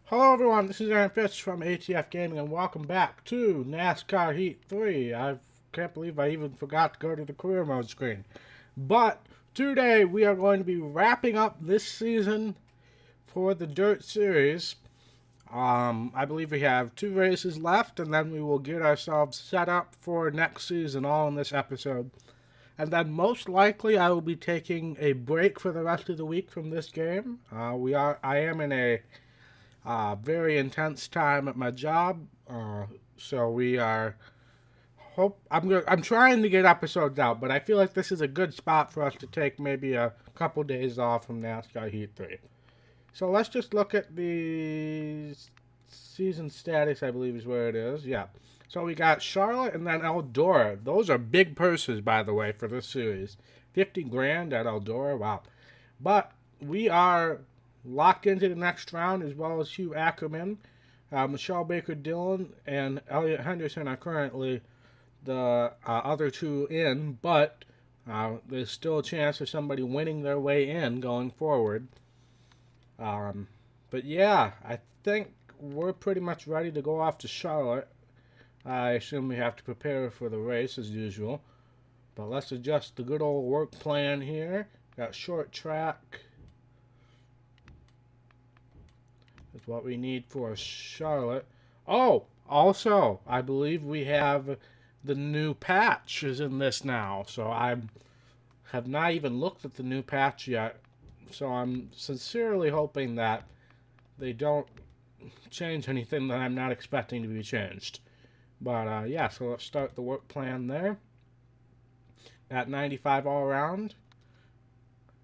Hello everyone, this is Aaron Fitch from ATF Gaming and welcome back to NASCAR Heat 3. I can't believe I even forgot to go to the career mode screen. But today we are going to be wrapping up this season for the Dirt Series. I believe we have 2 races left and then we will get ourselves set up for next season all in this episode. And then most likely I will be taking a break for the rest of the week from this game. I am in a very intense time at my job, so we are. I'm trying to get episodes out, but I feel like this is a good spot for us to take maybe a couple days off from NASCAR Heat 3. So let's just look at the season status. I believe is where it is. Yeah. So we got Charlotte and then Eldora. Those are big purses, by the way, for this series. 50 grand at Eldora. Wow. But we are locked into the next round, as well as Hugh Ackerman. Michelle Baker Dillon and Elliot Henderson are currently the other 2 in, but there's still a chance of somebody winning their way in going forward. But yeah, I think we're pretty much ready to go off to Charlotte. I assume we have to prepare for the race as usual. But let's adjust the good old work plan here. Got short track. That's what we need for Charlotte. Oh, also, I believe we have the new patch is in this now. So I have not even looked at the new patch yet. So I'm sincerely hoping that they don't change anything that I'm not expecting to be changed. But yeah, so let's start the work plan there. At 95 all around.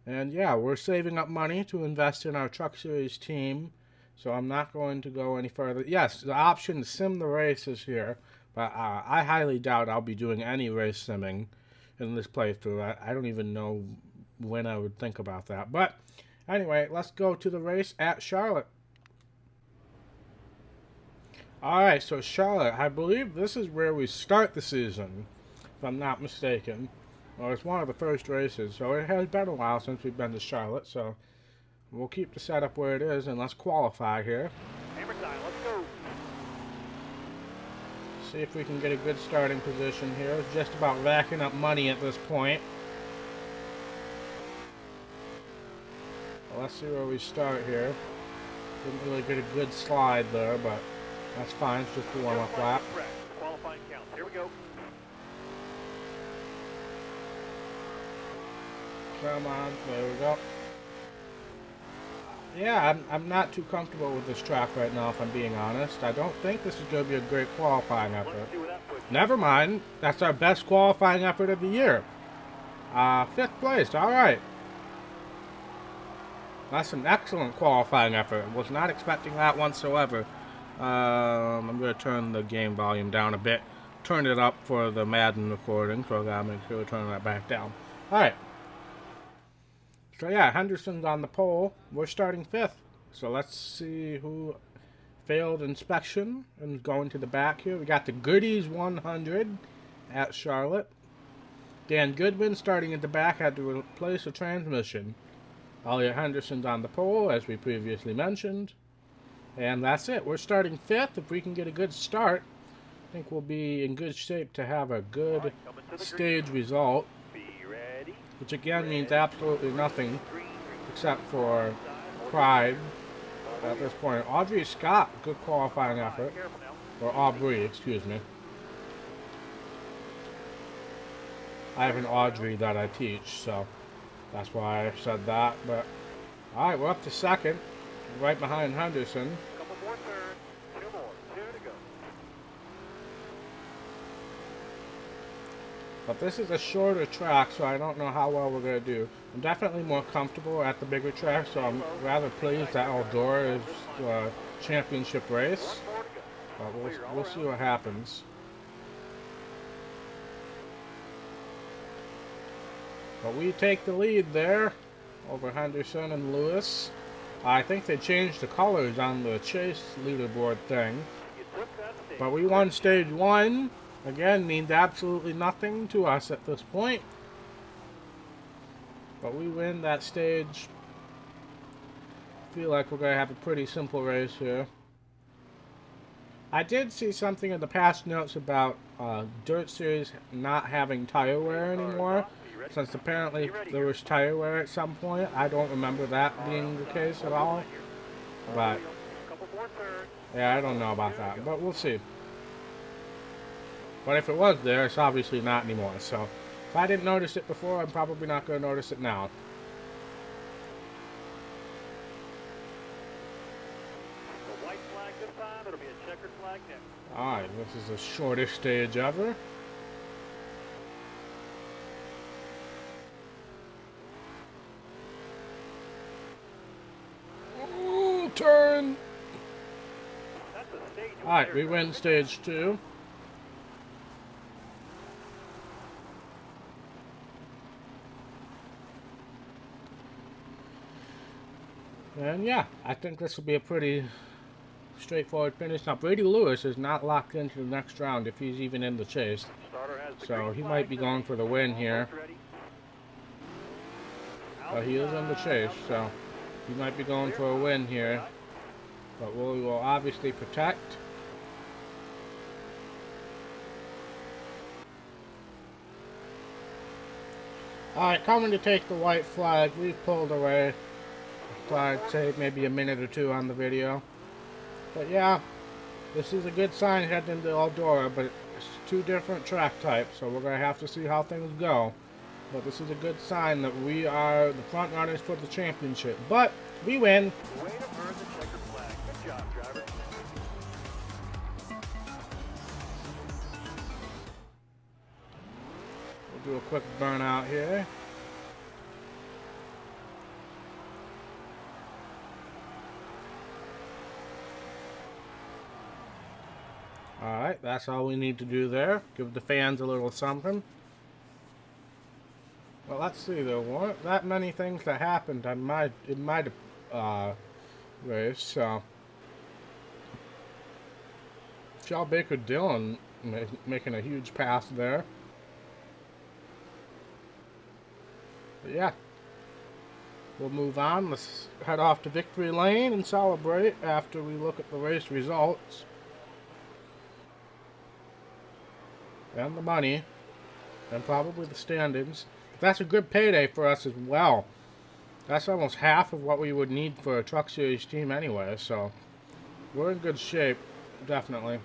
And yeah, we're saving up money to invest in our Truck Series team. So I'm not going to go any further. Yes, the option to sim the race is here. But I highly doubt I'll be doing any race simming in this playthrough. I don't even know when I would think about that. But anyway, let's go to the race at Charlotte. Alright, so Charlotte, I believe this is where we start the season, if I'm not mistaken. Well, it's one of the first races, so it has been a while since we've been to Charlotte, so we'll keep the setup where it is, and let's qualify here. Hammer time, let's go. See if we can get a good starting position here. It's just about racking up money at this point. Well, let's see where we start here. Didn't really get a good slide there, but that's fine. It's just a warm-up lap. Qualifying count. Here we go. Come on. There we go. Yeah, I'm not too comfortable with this track right now, if I'm being honest. I don't think this is going to be a great qualifying effort. Never mind. That's our best qualifying effort of the year. 5th place. All right. That's an excellent qualifying effort. Was not expecting that whatsoever. I'm going to turn the game volume down a bit. Turn it up for the Madden recording, so I got to make sure to turn that back down. Alright. So yeah, Henderson's on the pole. We're starting 5th. So let's see who failed inspection and going to the back here. We got the Goodies 100 at Charlotte. Dan Goodwin starting at the back had to replace a transmission. Elliot Henderson's on the pole, as we previously mentioned. And that's it. We're starting 5th. If we can get a good start, I think we'll be in good shape to have a good stage result. Which again means absolutely nothing except for pride at this point. Audrey Scott, good qualifying effort. Or Aubrey, excuse me. I have an Audrey that I teach, so that's why I said that. But alright, we're up to 2nd. Right behind Henderson. Couple more turns, 2 more, 2 to go. But this is a shorter track, so I don't know how well we're going to do. I'm definitely more comfortable at the bigger track, so I'm rather pleased that Eldora is the championship race. But we'll see what happens. But we take the lead there over Henderson and Lewis. I think they changed the colors on the chase leaderboard thing. But we won stage 1. Again, means absolutely nothing to us at this point. But we win that stage feel like we're going to have a pretty simple race here. I did see something in the past notes about Dirt Series not having tire wear anymore, since apparently there was tire wear at some point. I don't remember that being the case at all, but yeah, I don't know about that, but we'll see. But if it was there, it's obviously not anymore, so if I didn't notice it before, I'm probably not going to notice it now. The white flag this time, it'll be a checkered flag next. Alright, this is the shortest stage ever. Ooh, turn! That's a stage. Alright, we win stage 2. And yeah, I think this will be a pretty straightforward finish. Now, Brady Lewis is not locked into the next round if he's even in the chase. So he might be going for the win here. But he is in the chase, so he might be going for a win here. But we will obviously protect. Alright, coming to take the white flag. We've pulled away. I'd say maybe a minute or two on the video. But yeah, this is a good sign heading into Eldora, but it's two different track types, so we're going to have to see how things go. But this is a good sign that we are the front runners for the championship. But we win. Way to earn the checkered flag. Good job, driver. We'll do a quick burnout here. Alright, that's all we need to do there. Give the fans a little something. Well, let's see. There weren't that many things that happened on in my race, so Michelle Baker Dillon making a huge pass there. But yeah, we'll move on. Let's head off to victory lane and celebrate after we look at the race results. And the money, and probably the standings. That's a good payday for us as well. That's almost half of what we would need for a Truck Series team anyway, so we're in good shape, definitely.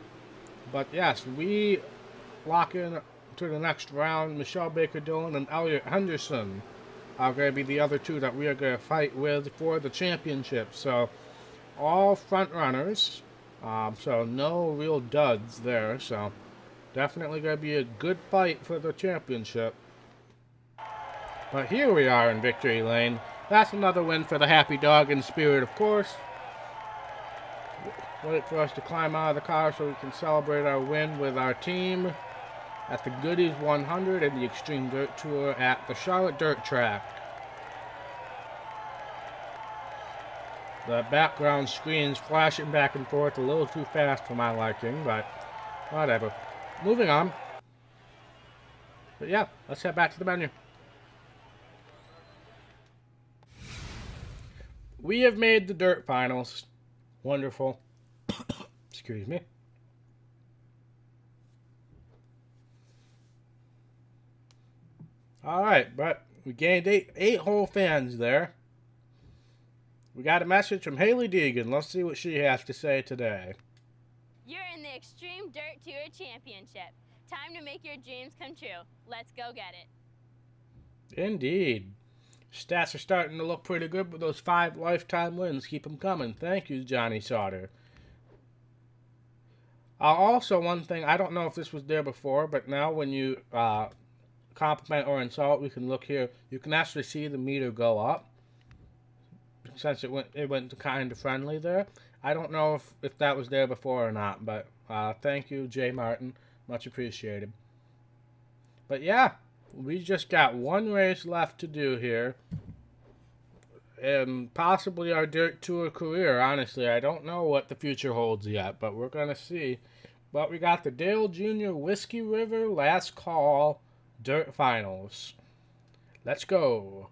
But yes, we lock in to the next round. Michelle Baker Dillon and Elliot Henderson are going to be the other two that we are going to fight with for the championship. So all front runners, so no real duds there, so definitely going to be a good fight for the championship. But here we are in victory lane. That's another win for the Happy Dog in Spirit, of course. Wait for us to climb out of the car so we can celebrate our win with our team at the Goodies 100 and the Extreme Dirt Tour at the Charlotte Dirt Track. The background screen's flashing back and forth a little too fast for my liking, but whatever. Moving on. But yeah, let's head back to the menu. We have made the dirt finals. Wonderful. Excuse me. Alright, but we gained eight whole fans there. We got a message from Haley Deegan. Let's see what she has to say today. You're in the Extreme Dirt Tour Championship. Time to make your dreams come true. Let's go get it. Indeed. Stats are starting to look pretty good, but those 5 lifetime wins keep them coming. Thank you, Johnny Sauter. Also, one thing, I don't know if this was there before, but now when you compliment or insult, we can look here. You can actually see the meter go up. Since it went to kind of friendly there. I don't know if that was there before or not, but thank you, Jay Martin. Much appreciated. But yeah, we just got one race left to do here. And possibly our Dirt Tour career, honestly. I don't know what the future holds yet, but we're going to see. But we got the Dale Jr. Whiskey River Last Call Dirt Finals. Let's go.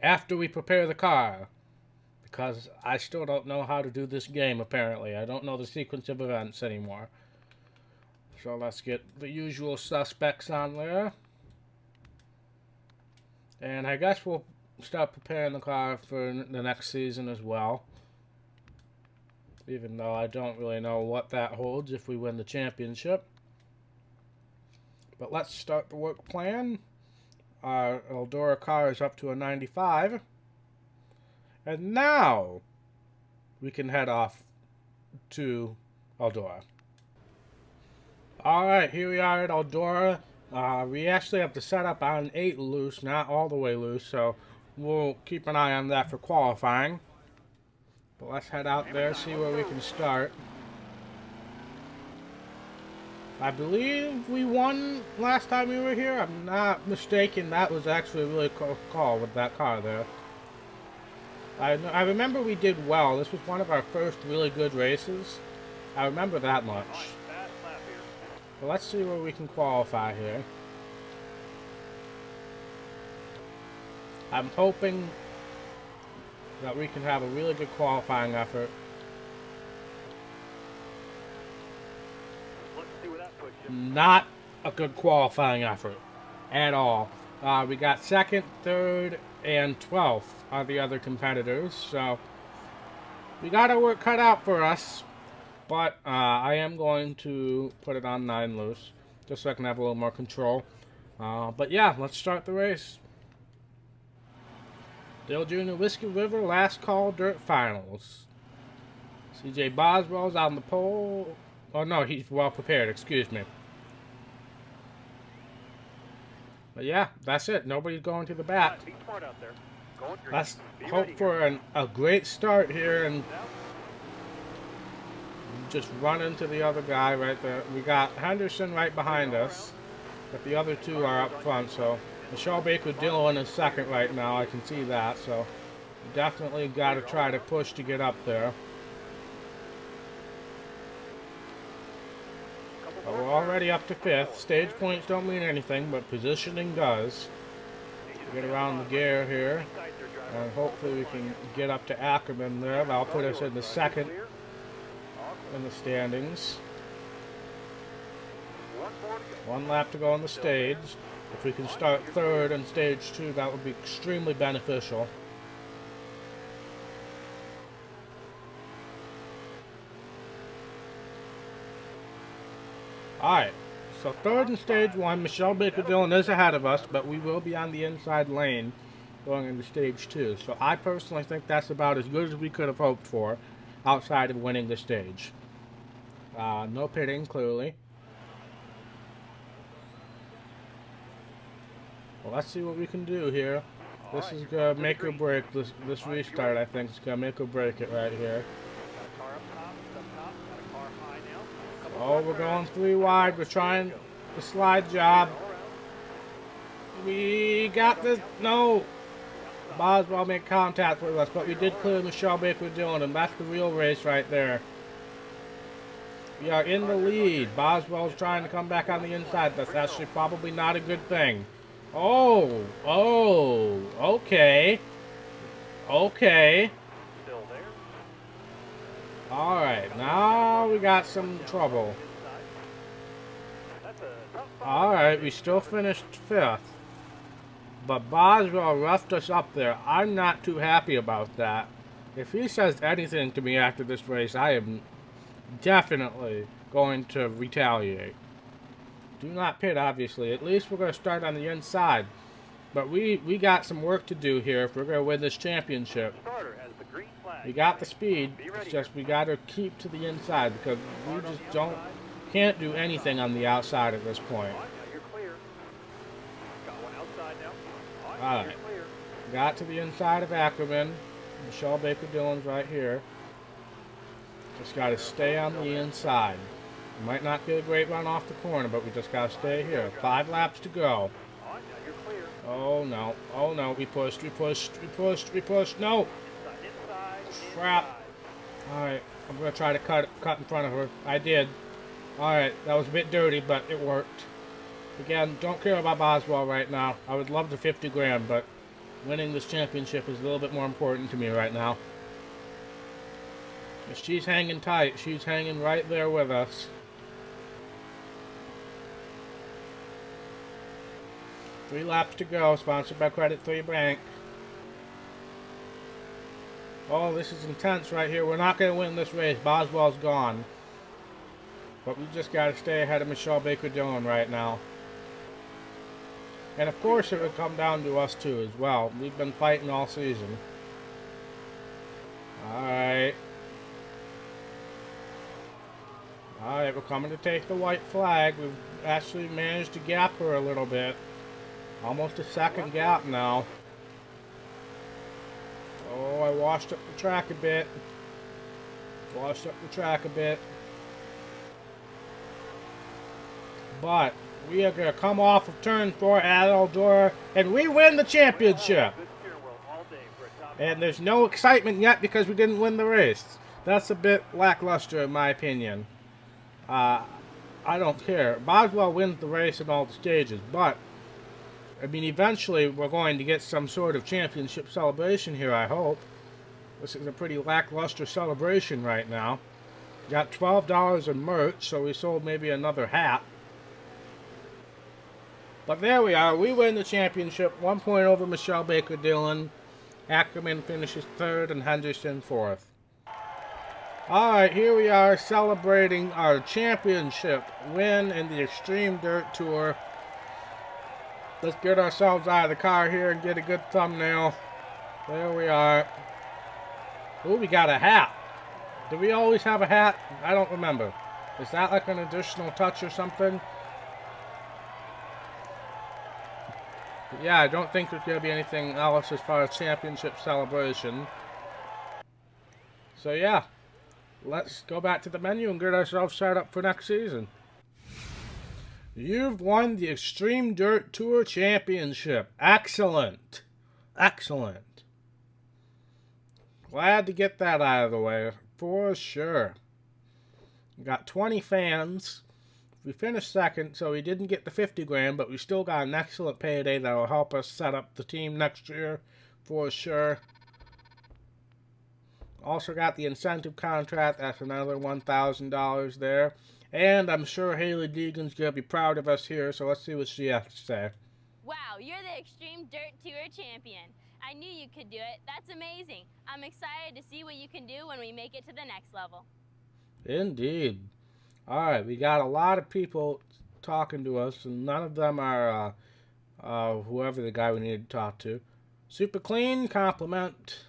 After we prepare the car because I still don't know how to do this game, apparently. I don't know the sequence of events anymore. So let's get the usual suspects on there. And I guess we'll start preparing the car for the next season as well. Even though I don't really know what that holds if we win the championship. But let's start the work plan. Our Eldora car is up to a 95. And now we can head off to Eldora. Alright, here we are at Eldora. We actually have to set up on 8 loose, not all the way loose, so we'll keep an eye on that for qualifying. But let's head out there, see where we can start. I believe we won last time we were here. I'm not mistaken. That was actually a really close call with that car there. I remember we did well. This was one of our first really good races. I remember that much. But let's see where we can qualify here. I'm hoping that we can have a really good qualifying effort. Let's see where that puts you. Not a good qualifying effort at all. We got 2nd, 3rd, and 12th are the other competitors, so we got our work cut out for us. But I am going to put it on 9 loose, just so I can have a little more control. But yeah, let's start the race. Dale Jr. Whiskey River Last Call Dirt Finals. CJ Boswell's on the pole. Oh no, he's well prepared, excuse me. But yeah, that's it. Nobody's going to the back. Be smart out there. Going green. Let's Be hope ready for a great start here and now. just run into the other guy right there. We got Henderson right behind us, but the other two are up front, so Michelle Baker Dillon is 2nd right now. I can see that, so definitely got to try to push to get up there. But we're already up to 5th. Stage points don't mean anything, but positioning does. Get around the gear here, and hopefully we can get up to Ackerman there. That'll put us in the 2nd in the standings. 1 lap to go on the stage. If we can start 3rd in stage 2, that would be extremely beneficial. Alright, so 3rd in stage 1, Michelle Baker Dillon is ahead of us, but we will be on the inside lane going into stage 2. So I personally think that's about as good as we could have hoped for outside of winning the stage. No pitting, clearly. Well, let's see what we can do here. This is going to make or break. This restart, I think, is going to make or break it right here. Oh, we're going 3 wide. We're trying the slide job. We got this. No. Boswell made contact with us, but we did clear Michelle Baker Dillon, and that's the real race right there. We are in the lead. Boswell's trying to come back on the inside. That's actually probably not a good thing. Oh, okay. Okay. Alright, now we got some trouble. Alright, we still finished 5th. But Boswell roughed us up there. I'm not too happy about that. If he says anything to me after this race, I am definitely going to retaliate. Do not pit, obviously. At least we're going to start on the inside. But we got some work to do here if we're going to win this championship. We got the speed. It's just we got to keep to the inside because we just can't do anything on the outside at this point. Alright. Got to the inside of Ackerman. Michelle Baker Dillon's right here. Just got to stay on the inside. Might not get a great run off the corner, but we just got to stay here. 5 laps to go. Oh no. Oh no. We pushed. No! Crap. Alright. I'm going to try to cut in front of her. I did. Alright. That was a bit dirty, but it worked. Again, don't care about Boswell right now. I would love the 50 grand, but winning this championship is a little bit more important to me right now. She's hanging tight. She's hanging right there with us. 3 laps to go, sponsored by Credit 3 Bank. Oh, this is intense right here. We're not going to win this race. Boswell's gone. But we just got to stay ahead of Michelle Baker-Dillon right now. And of course it would come down to us too as well. We've been fighting all season. Alright. Alright, we're coming to take the white flag. We've actually managed to gap her a little bit. Almost a second gap now. Oh, I washed up the track a bit. But we are going to come off of turn 4 at Eldora, and we win the championship. And there's no excitement yet because we didn't win the race. That's a bit lackluster in my opinion. I don't care. Boswell wins the race in all the stages, but I mean, eventually we're going to get some sort of championship celebration here, I hope. This is a pretty lackluster celebration right now. Got $12 in merch, so we sold maybe another hat. But there we are. We win the championship. 1 point over Michelle Baker-Dillon. Ackerman finishes 3rd and Henderson 4th. Alright, here we are celebrating our championship win in the Extreme Dirt Tour. Let's get ourselves out of the car here and get a good thumbnail. There we are. Ooh, we got a hat. Do we always have a hat? I don't remember. Is that like an additional touch or something? But yeah, I don't think there's going to be anything else as far as championship celebration. So yeah, let's go back to the menu and get ourselves set up for next season. You've won the Extreme Dirt Tour Championship. Excellent. Excellent. Glad to get that out of the way, for sure. We got 20 fans. We finished 2nd, so we didn't get the 50 grand, but we still got an excellent payday that will help us set up the team next year, for sure. Also got the incentive contract. That's another $1,000 there. And I'm sure Haley Deegan's going to be proud of us here, so let's see what she has to say. Wow, you're the Extreme Dirt Tour champion. I knew you could do it. That's amazing. I'm excited to see what you can do when we make it to the next level. Indeed. Alright, we got a lot of people talking to us, and none of them are whoever the guy we need to talk to. Super clean, compliment.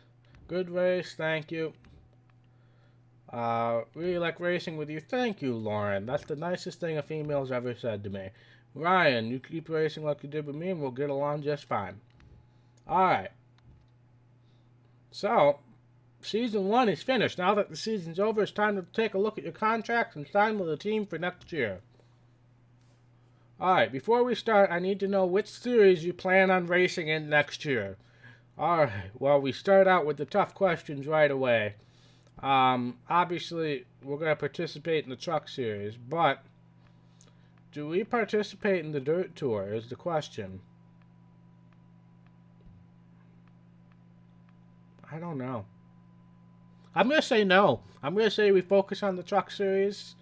Good race, thank you. Really like racing with you. Thank you, Lauren. That's the nicest thing a female's ever said to me. Ryan, you keep racing like you did with me and we'll get along just fine. Alright. So, Season 1 is finished. Now that the season's over, it's time to take a look at your contracts and sign with the team for next year. Alright, before we start, I need to know which series you plan on racing in next year. Alright, well, we start out with the tough questions right away. Obviously, we're going to participate in the truck series, but do we participate in the dirt tour is the question. I don't know. I'm going to say no. I'm going to say we focus on the truck series.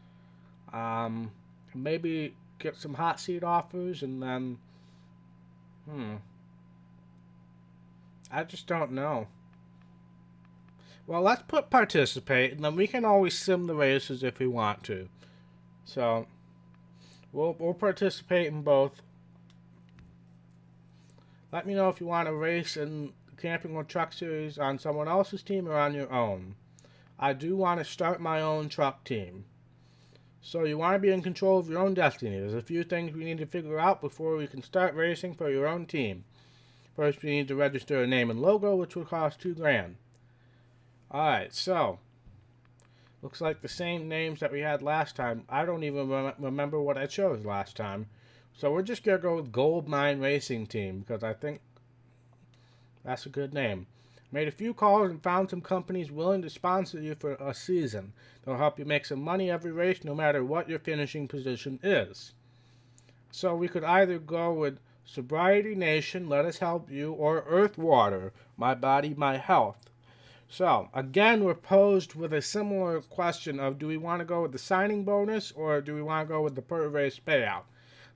Maybe get some hot seat offers and then, I just don't know. Well, let's put participate, and then we can always sim the races if we want to. So, we'll participate in both. Let me know if you want to race in the Camping or Truck Series on someone else's team or on your own. I do want to start my own truck team. So you want to be in control of your own destiny. There's a few things we need to figure out before we can start racing for your own team. First, we need to register a name and logo, which will cost $2 grand. Alright, so, looks like the same names that we had last time. I don't even remember what I chose last time. So we're just going to go with Gold Mine Racing Team, because I think that's a good name. Made a few calls and found some companies willing to sponsor you for a season. They'll help you make some money every race, no matter what your finishing position is. So we could either go with Sobriety Nation, Let Us Help You, or Earth Water, My Body, My Health. So, again, we're posed with a similar question of, do we want to go with the signing bonus or do we want to go with the per race payout?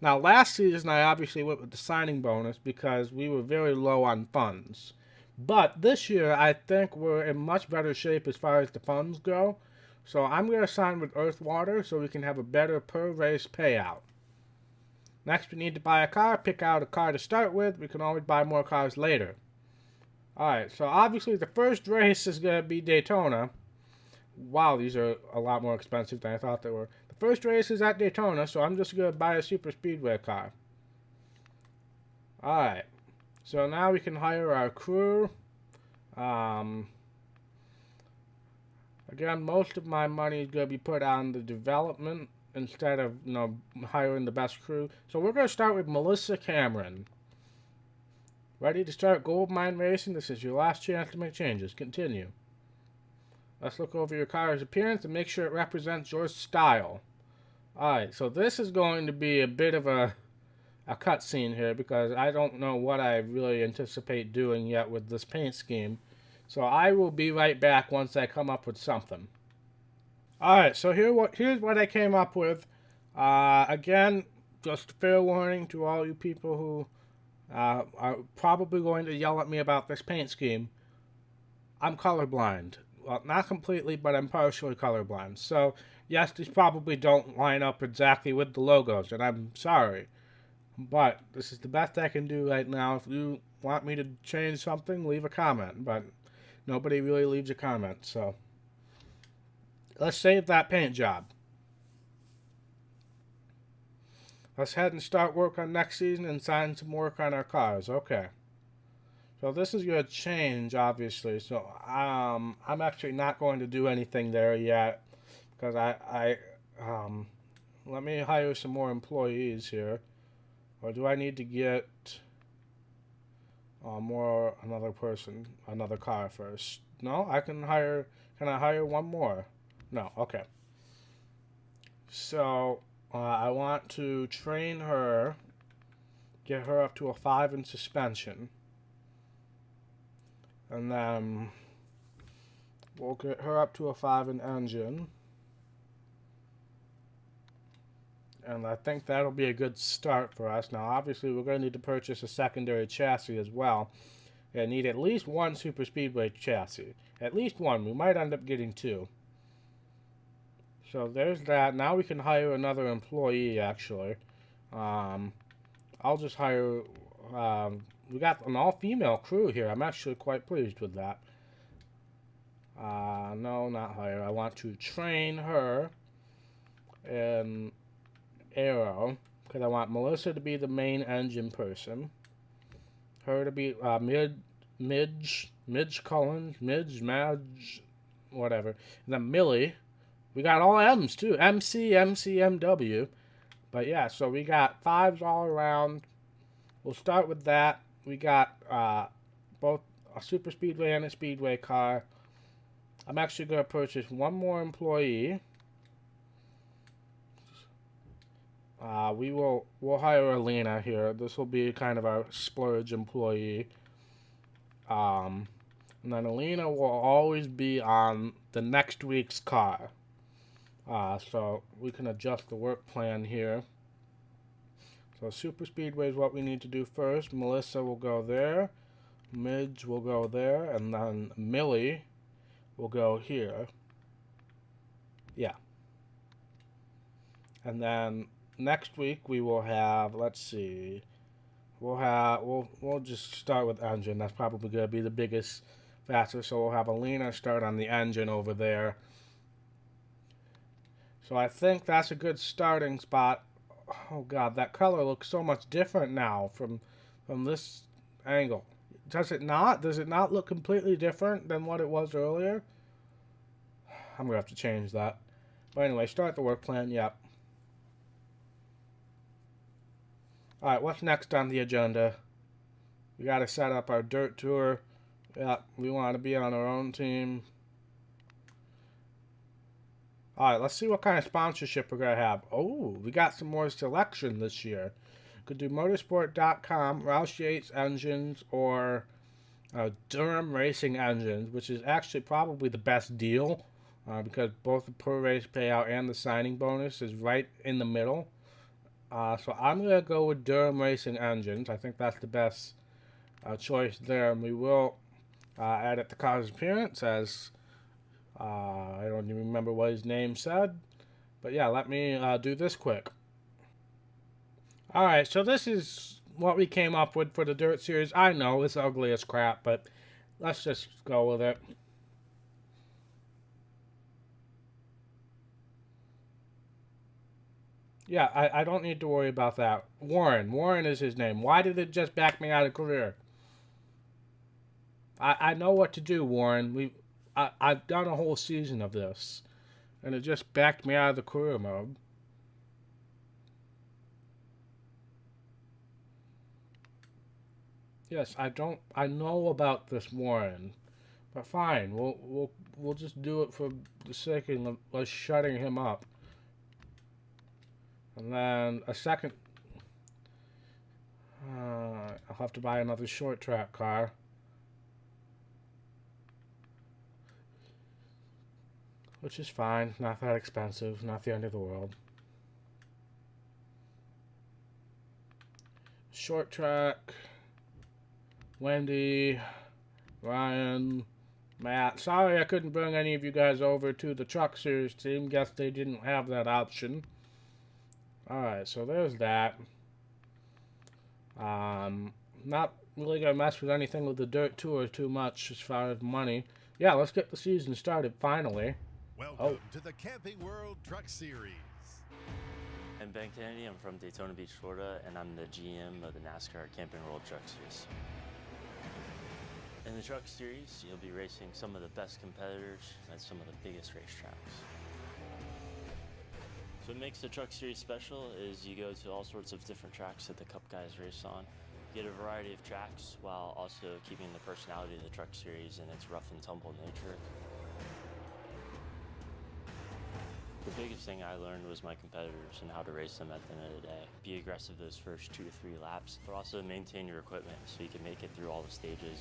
Now, last season, I obviously went with the signing bonus because we were very low on funds. But this year, I think we're in much better shape as far as the funds go. So I'm going to sign with Earthwater so we can have a better per race payout. Next, we need to buy a car. Pick out a car to start with. We can always buy more cars later. Alright, so obviously the first race is going to be Daytona. Wow, these are a lot more expensive than I thought they were. The first race is at Daytona, so I'm just going to buy a super speedway car. Alright, so now we can hire our crew. Again, most of my money is going to be put on the development instead of, hiring the best crew. So we're going to start with Melissa Cameron. Ready to start gold mine racing? This is your last chance to make changes. Continue. Let's look over your car's appearance and make sure it represents your style. Alright, so this is going to be a bit of a cutscene here because I don't know what I really anticipate doing yet with this paint scheme. So I will be right back once I come up with something. Alright, so here's what I came up with. Again, just a fair warning to all you people who are probably going to yell at me about this paint scheme. I'm colorblind. Well, not completely, but I'm partially colorblind. So, yes, these probably don't line up exactly with the logos, and I'm sorry. But this is the best I can do right now. If you want me to change something, leave a comment. But nobody really leaves a comment, so let's save that paint job. Let's head and start work on next season and sign some work on our cars. Okay. So this is going to change, obviously. So I'm actually not going to do anything there yet because let me hire some more employees here. Or do I need to get another car first? No, can I hire one more? No, okay. So I want to train her, get her up to a 5 in suspension. And then we'll get her up to a 5 in engine. And I think that'll be a good start for us. Now, obviously, we're going to need to purchase a secondary chassis as well. I need at least one super speedway chassis. At least one. We might end up getting 2. So there's that. Now we can hire another employee, actually. I'll just hire... we got an all-female crew here. I'm actually quite pleased with that. No, not hire. I want to train her in aero. Because I want Melissa to be the main engine person. Her to be Midge Collins, Madge, whatever. And then Millie. We got all M's too. MC, MW. But yeah, so we got 5s all around. We'll start with that. We got both a super speedway and a speedway car. I'm actually going to purchase one more employee. We'll hire Alina here. This will be kind of our splurge employee. And then Alina will always be on the next week's car. So we can adjust the work plan here. So super speedway is what we need to do first. Melissa will go there. Midge will go there. And then Millie will go here. Yeah. And then next week we will have, let's see. We'll just start with engine. That's probably going to be the biggest factor. So we'll have Alina start on the engine over there. So I think that's a good starting spot. Oh god, that color looks so much different now from this angle. Does it not? Does it not look completely different than what it was earlier? I'm going to have to change that. But anyway, start the work plan, yep. Alright, what's next on the agenda? We got to set up our dirt tour. Yeah, we want to be on our own team. Alright, let's see what kind of sponsorship we're going to have. Oh, we got some more selection this year. Could do motorsport.com, Roush Yates Engines, or Durham Racing engines, which is actually probably the best deal because both the per race payout and the signing bonus is right in the middle. So I'm going to go with Durham Racing engines. I think that's the best choice there. And we will add it to car's appearance as I don't even remember what his name said. But yeah, let me do this quick. Alright, so this is what we came up with for the Dirt Series. I know it's ugly as crap, but let's just go with it. Yeah, I don't need to worry about that. Warren is his name. Why did it just back me out of career? I know what to do, Warren. I've done a whole season of this, and it just backed me out of the career mode. Yes, I know about this Warren, but fine. We'll just do it for the sake of us shutting him up. And then a second. I'll have to buy another short track car. Which is fine. Not that expensive. Not the end of the world. Short track. Wendy. Ryan. Matt. Sorry I couldn't bring any of you guys over to the Truck Series team. Guess they didn't have that option. Alright, so there's that. Not really gonna mess with anything with the Dirt Tour too much as far as money. Yeah, let's get the season started finally. Welcome to the Camping World Truck Series. I'm Ben Kennedy. I'm from Daytona Beach, Florida, and I'm the GM of the NASCAR Camping World Truck Series. In the Truck Series, you'll be racing some of the best competitors at some of the biggest racetracks. So what makes the Truck Series special is you go to all sorts of different tracks that the Cup guys race on. You get a variety of tracks while also keeping the personality of the Truck Series and its rough and tumble nature. The biggest thing I learned was my competitors and how to race them at the end of the day. Be aggressive those first 2 to 3 laps, but also maintain your equipment so you can make it through all the stages.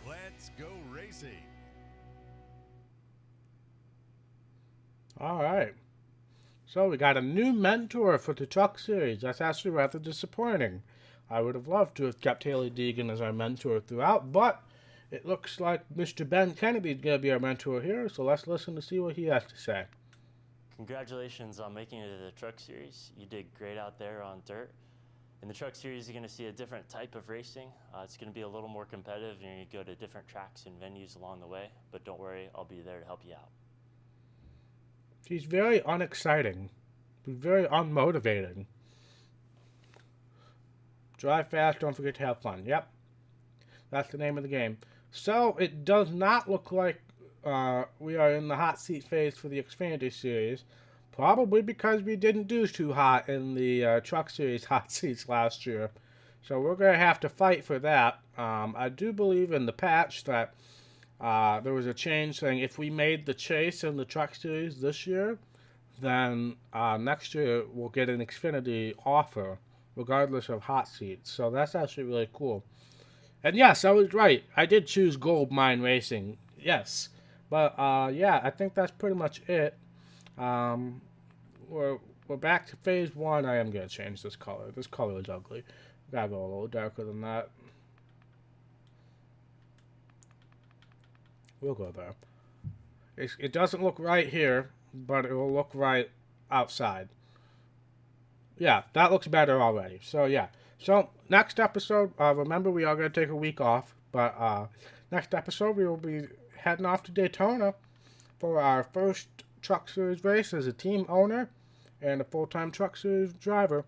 Let's go racing. Alright. So we got a new mentor for the Truck Series. That's actually rather disappointing. I would have loved to have kept Haley Deegan as our mentor throughout, but it looks like Mr. Ben Kennedy is going to be our mentor here, so let's listen to see what he has to say. Congratulations on making it to the Truck Series. You did great out there on dirt. In the Truck Series, you're going to see a different type of racing. It's going to be a little more competitive, and you're going to go to different tracks and venues along the way, but don't worry, I'll be there to help you out. He's very unexciting. He's very unmotivating. Drive fast, don't forget to have fun. Yep. That's the name of the game. So, it does not look like we are in the hot seat phase for the Xfinity Series. Probably because we didn't do too hot in the Truck Series hot seats last year. So, we're going to have to fight for that. I do believe in the patch that there was a change saying if we made the chase in the Truck Series this year, then next year we'll get an Xfinity offer, regardless of hot seats. So that's actually really cool. And yes, I was right. I did choose Gold Mine Racing. Yes. But yeah, I think that's pretty much it. We're back to phase 1. I am going to change this color. This color is ugly. Gotta go a little darker than that. We'll go there. It doesn't look right here, but it will look right outside. Yeah, that looks better already. So, yeah. So, next episode, remember we are going to take a week off. But next episode, we will be heading off to Daytona for our first Truck Series race as a team owner and a full-time Truck Series driver.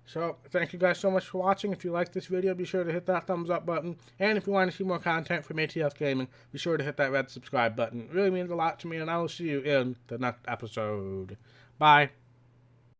So, thank you guys so much for watching. If you like this video, be sure to hit that thumbs up button. And if you want to see more content from ATF Gaming, be sure to hit that red subscribe button. It really means a lot to me, and I will see you in the next episode. Bye.